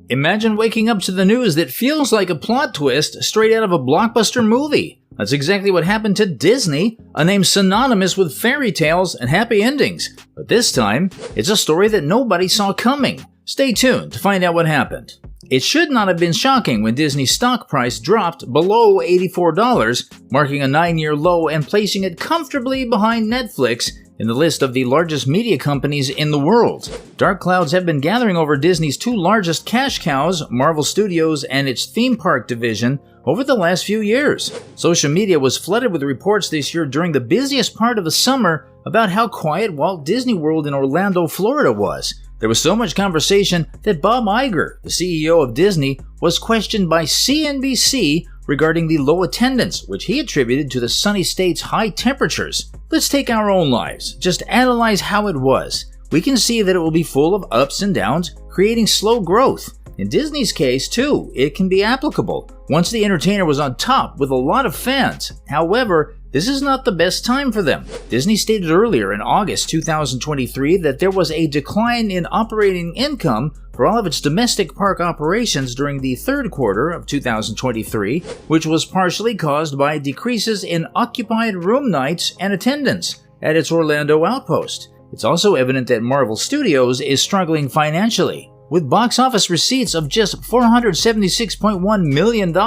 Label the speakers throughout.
Speaker 1: Imagine waking up to the news that feels like a plot twist straight out of a blockbuster movie. That's exactly what happened to Disney, a name synonymous with fairy tales and happy endings. But this time, it's a story that nobody saw coming. Stay tuned to find out what happened. It should not have been shocking when Disney's stock price dropped below $84, marking a 9-year low and placing it comfortably behind Netflix in the list of the largest media companies in the world. Dark clouds have been gathering over Disney's two largest cash cows, Marvel Studios and its theme park division, over the last few years. Social media was flooded with reports this year during the busiest part of the summer about how quiet Walt Disney World in Orlando, Florida was. There was so much conversation that Bob Iger, the CEO of Disney, was questioned by CNBC regarding the low attendance, which he attributed to the sunny state's high temperatures. Let's take our own lives. Just analyze how it was. We can see that it will be full of ups and downs, creating slow growth. In Disney's case, too, it can be applicable once the entertainer was on top with a lot of fans. However, this is not the best time for them. Disney stated earlier in August 2023 that there was a decline in operating income for all of its domestic park operations during the third quarter of 2023, which was partially caused by decreases in occupied room nights and attendance at its Orlando outpost. It's also evident that Marvel Studios is struggling financially. With box office receipts of just $476.1 million,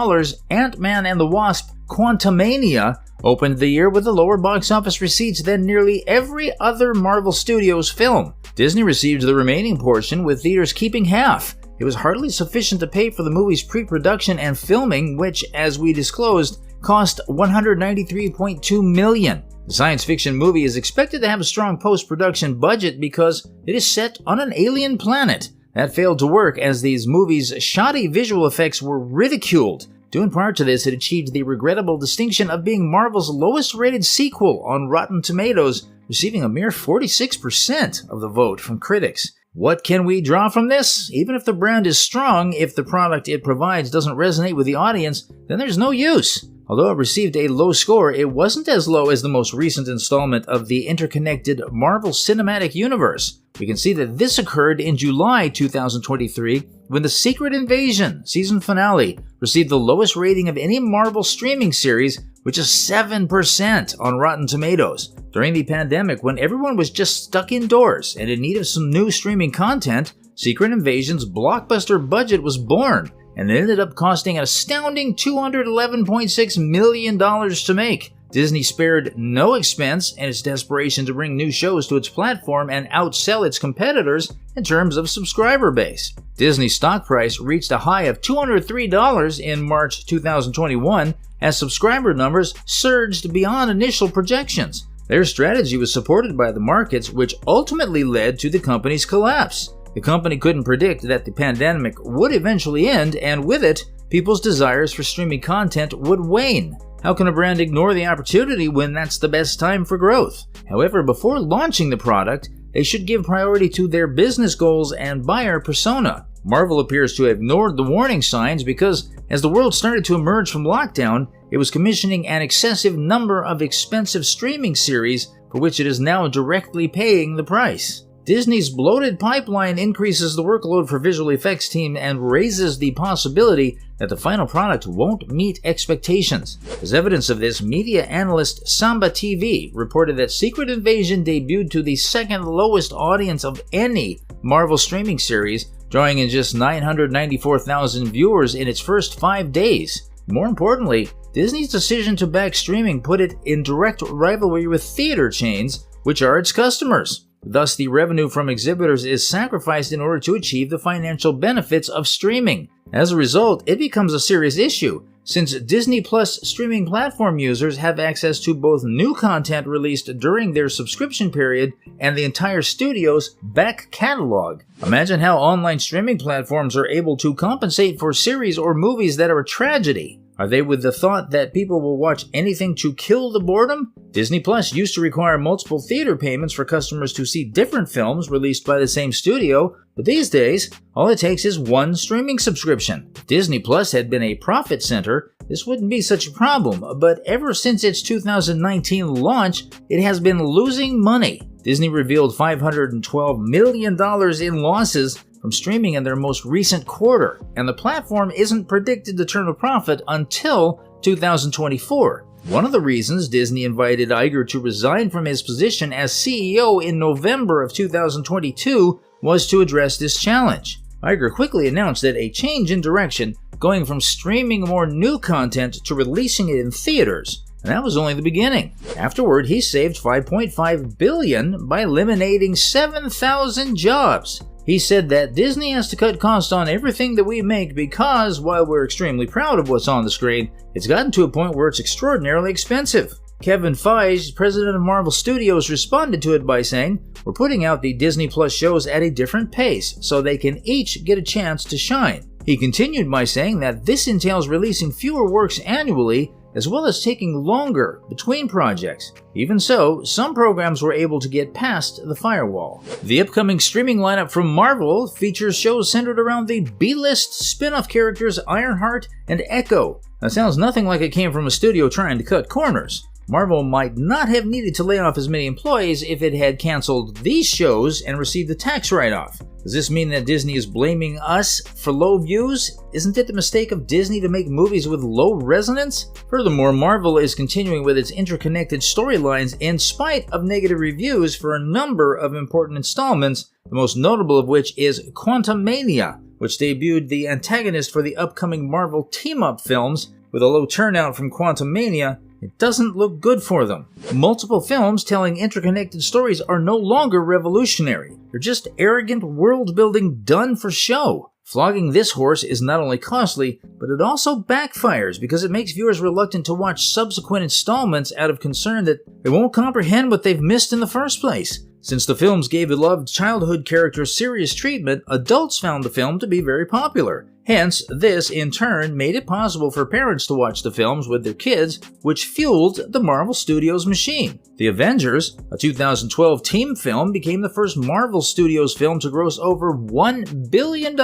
Speaker 1: Ant-Man and the Wasp: Quantumania opened the year with a lower box office receipts than nearly every other Marvel Studios film. Disney received the remaining portion, with theaters keeping half. It was hardly sufficient to pay for the movie's pre-production and filming, which, as we disclosed, cost $193.2 million. The science fiction movie is expected to have a strong post-production budget because it is set on an alien planet. That failed to work as these movies' shoddy visual effects were ridiculed. Due in part to this, it achieved the regrettable distinction of being Marvel's lowest-rated sequel on Rotten Tomatoes, receiving a mere 46% of the vote from critics. What can we draw from this? Even if the brand is strong, if the product it provides doesn't resonate with the audience, then there's no use. Although it received a low score, it wasn't as low as the most recent installment of the interconnected Marvel Cinematic Universe. We can see that this occurred in July 2023 when The Secret Invasion season finale received the lowest rating of any Marvel streaming series, which is 7% on Rotten Tomatoes. During the pandemic, when everyone was just stuck indoors and in need of some new streaming content, Secret Invasion's blockbuster budget was born, and it ended up costing an astounding $211.6 million to make. Disney spared no expense in its desperation to bring new shows to its platform and outsell its competitors in terms of subscriber base. Disney's stock price reached a high of $203 in March 2021 as subscriber numbers surged beyond initial projections. Their strategy was supported by the markets, which ultimately led to the company's collapse. The company couldn't predict that the pandemic would eventually end, and with it, people's desires for streaming content would wane. How can a brand ignore the opportunity when that's the best time for growth? However, before launching the product, they should give priority to their business goals and buyer persona. Marvel appears to have ignored the warning signs because, as the world started to emerge from lockdown, it was commissioning an excessive number of expensive streaming series for which it is now directly paying the price. Disney's bloated pipeline increases the workload for visual effects team and raises the possibility that the final product won't meet expectations. As evidence of this, media analyst Samba TV reported that Secret Invasion debuted to the second lowest audience of any Marvel streaming series, drawing in just 994,000 viewers in its first 5 days. More importantly, Disney's decision to back streaming put it in direct rivalry with theater chains, which are its customers. Thus, the revenue from exhibitors is sacrificed in order to achieve the financial benefits of streaming. As a result, it becomes a serious issue, since Disney Plus streaming platform users have access to both new content released during their subscription period and the entire studio's back catalog. Imagine how online streaming platforms are able to compensate for series or movies that are a tragedy. Are they with the thought that people will watch anything to kill the boredom? Disney Plus used to require multiple theater payments for customers to see different films released by the same studio, but these days, all it takes is one streaming subscription. If Disney Plus had been a profit center, this wouldn't be such a problem, but ever since its 2019 launch, it has been losing money. Disney revealed $512 million in losses from streaming in their most recent quarter, and the platform isn't predicted to turn a profit until 2024. One of the reasons Disney invited Iger to resign from his position as CEO in November of 2022 was to address this challenge. Iger quickly announced that a change in direction, going from streaming more new content to releasing it in theaters, and that was only the beginning. Afterward, he saved $5.5 billion by eliminating 7,000 jobs. He said that Disney has to cut costs on everything that we make because, while we're extremely proud of what's on the screen, it's gotten to a point where it's extraordinarily expensive. Kevin Feige, president of Marvel Studios, responded to it by saying, "We're putting out the Disney Plus shows at a different pace so they can each get a chance to shine." He continued by saying that this entails releasing fewer works annually as well as taking longer between projects. Even so, some programs were able to get past the firewall. The upcoming streaming lineup from Marvel features shows centered around the B-list spin-off characters Ironheart and Echo. That sounds nothing like it came from a studio trying to cut corners. Marvel might not have needed to lay off as many employees if it had canceled these shows and received a tax write-off. Does this mean that Disney is blaming us for low views? Isn't it the mistake of Disney to make movies with low resonance? Furthermore, Marvel is continuing with its interconnected storylines in spite of negative reviews for a number of important installments, the most notable of which is Quantumania, which debuted the antagonist for the upcoming Marvel team-up films. With a low turnout from Quantumania, it doesn't look good for them. Multiple films telling interconnected stories are no longer revolutionary. They're just arrogant world-building done for show. Flogging this horse is not only costly, but it also backfires because it makes viewers reluctant to watch subsequent installments out of concern that they won't comprehend what they've missed in the first place. Since the films gave beloved childhood characters serious treatment, adults found the film to be very popular. Hence, this in turn made it possible for parents to watch the films with their kids, which fueled the Marvel Studios machine. The Avengers, a 2012 team film, became the first Marvel Studios film to gross over $1 billion,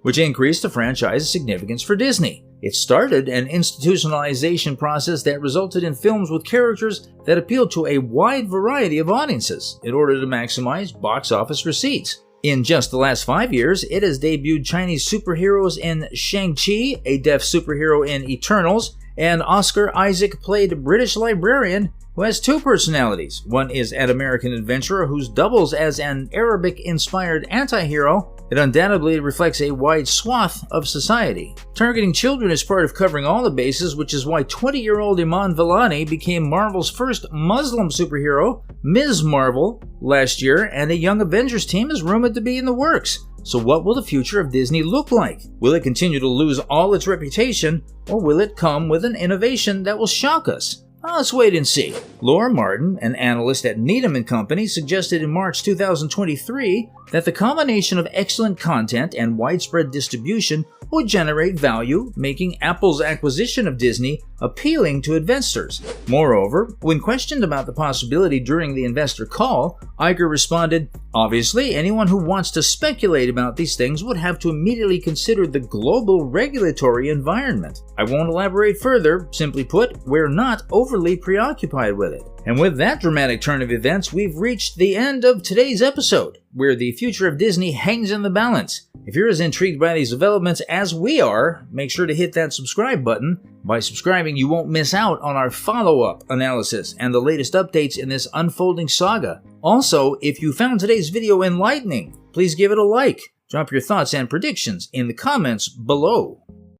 Speaker 1: which increased the franchise's significance for Disney. It started an institutionalization process that resulted in films with characters that appealed to a wide variety of audiences in order to maximize box office receipts. In just the last 5 years, it has debuted Chinese superheroes in Shang-Chi, a deaf superhero in Eternals, and Oscar Isaac played British librarian who has two personalities. One is an American adventurer who doubles as an Arabic-inspired anti-hero. It undoubtedly reflects a wide swath of society. Targeting children is part of covering all the bases, which is why 20-year-old Iman Vellani became Marvel's first Muslim superhero, Ms. Marvel, last year, and a Young Avengers team is rumored to be in the works. So what will the future of Disney look like? Will it continue to lose all its reputation, or will it come with an innovation that will shock us? Well, let's wait and see. Laura Martin, an analyst at Needham & Company, suggested in March 2023 that the combination of excellent content and widespread distribution would generate value, making Apple's acquisition of Disney appealing to investors. Moreover, when questioned about the possibility during the investor call, Iger responded, "Obviously, anyone who wants to speculate about these things would have to immediately consider the global regulatory environment. I won't elaborate further. Simply put, we're not overly preoccupied with it." And with that dramatic turn of events, we've reached the end of today's episode, where the future of Disney hangs in the balance. If you're as intrigued by these developments as we are, make sure to hit that subscribe button. By subscribing, you won't miss out on our follow-up analysis and the latest updates in this unfolding saga. Also, if you found today's video enlightening, please give it a like. Drop your thoughts and predictions in the comments below.